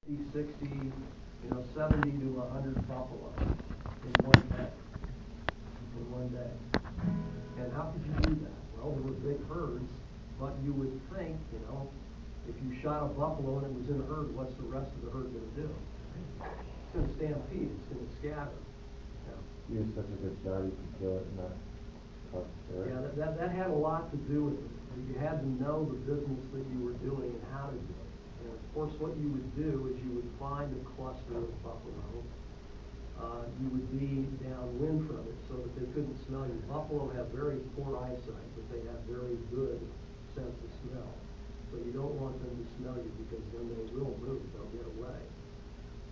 60, 70 to 100 buffalo in one day. And how could you do that? Well, there were big herds, but you would think, if you shot a buffalo and it was in a herd, what's the rest of the herd going to do? It's going to stampede. It's going to scatter. You're such a good shot, you can kill it in that tough area. Yeah, that had a lot to do with it. You had to know the business that you were doing and how to do it. And of course, what you would do is you would find a cluster of buffalo. You would be downwind from it so that they couldn't smell you. Buffalo have very poor eyesight, but they have very good sense of smell. So you don't want them to smell you because then they will move. They'll get away.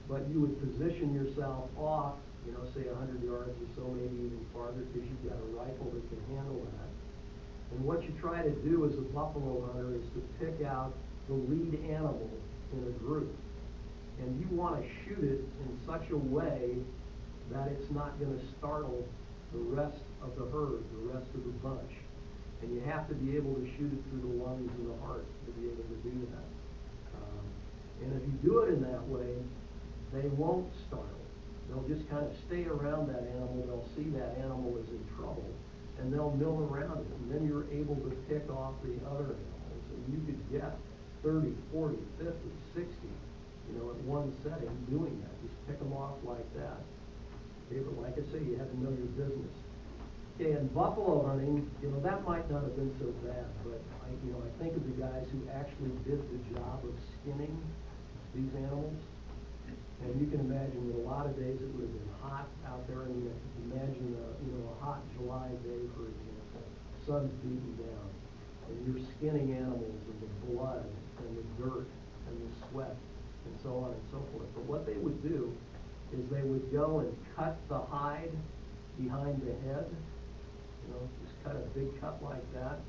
But you would position yourself off, say 100 yards or so, maybe even farther, because you've got a rifle that can handle that. And what you try to do as a buffalo hunter is to pick out the lead animal in a group. And you want to shoot it in such a way that it's not going to startle the rest of the herd, the rest of the bunch. And you have to be able to shoot it through the lungs and the heart to be able to do that. And if you do it in that way, they won't startle. They'll just kind of stay around that animal. They'll see that animal is in trouble, and they'll mill around it. And then you're able to pick off the other animals, and you could get 30, 40, 50, 60, at one setting doing that. Just pick them off like that. Okay, but like I say, you had to know your business. Okay, and buffalo hunting, that might not have been so bad, but I think of the guys who actually did the job of skinning these animals. And you can imagine that a lot of days it would have been hot out there. I mean, imagine a hot July day, for example. Sun's beating down, and you're skinning animals, and the blood, and the dirt, and the sweat, and so on and so forth. But what they would do is they would go and cut the hide behind the head, just cut a big cut like that.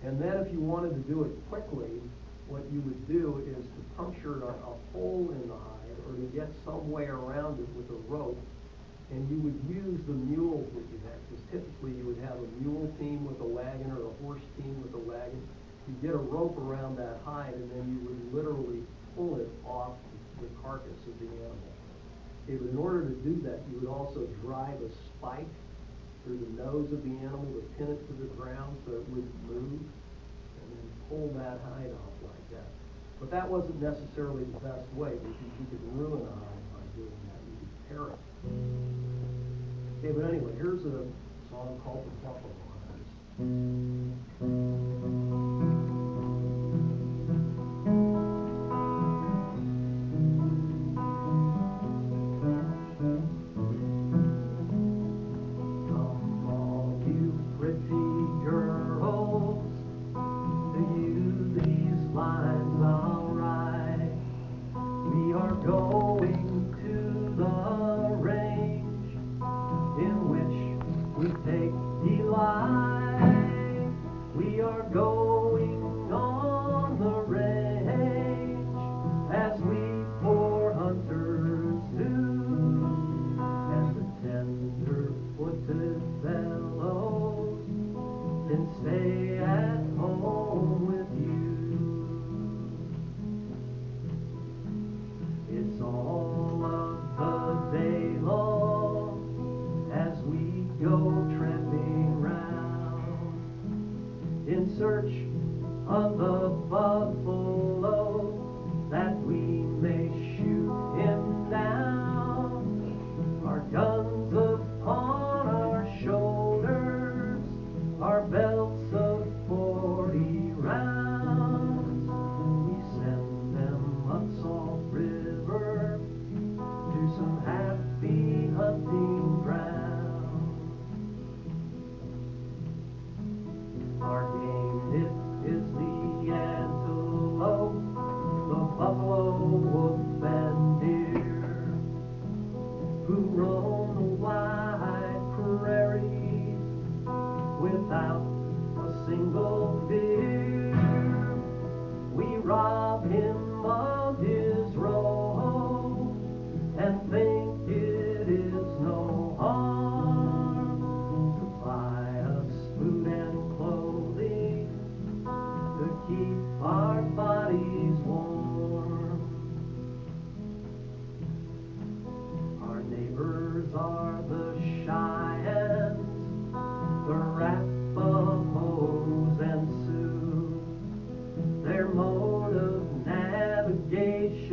And then if you wanted to do it quickly, what you would do is to puncture a hole in the hide or to get some way around it with a rope, and you would use the mules that you had, because typically you would have a mule team with a wagon or a horse team with a wagon. You get a rope around that hide, and then you would literally pull it off the carcass of the animal. Okay, but in order to do that, you would also drive a spike through the nose of the animal to pin it to the ground so it wouldn't move, and then pull that hide off like that. But that wasn't necessarily the best way, because you could ruin a hide by doing that. You could tear it. Okay, but anyway, here's a song called The Buffalo Hunters.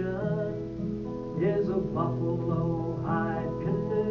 ocean is a buffalo hide canoe.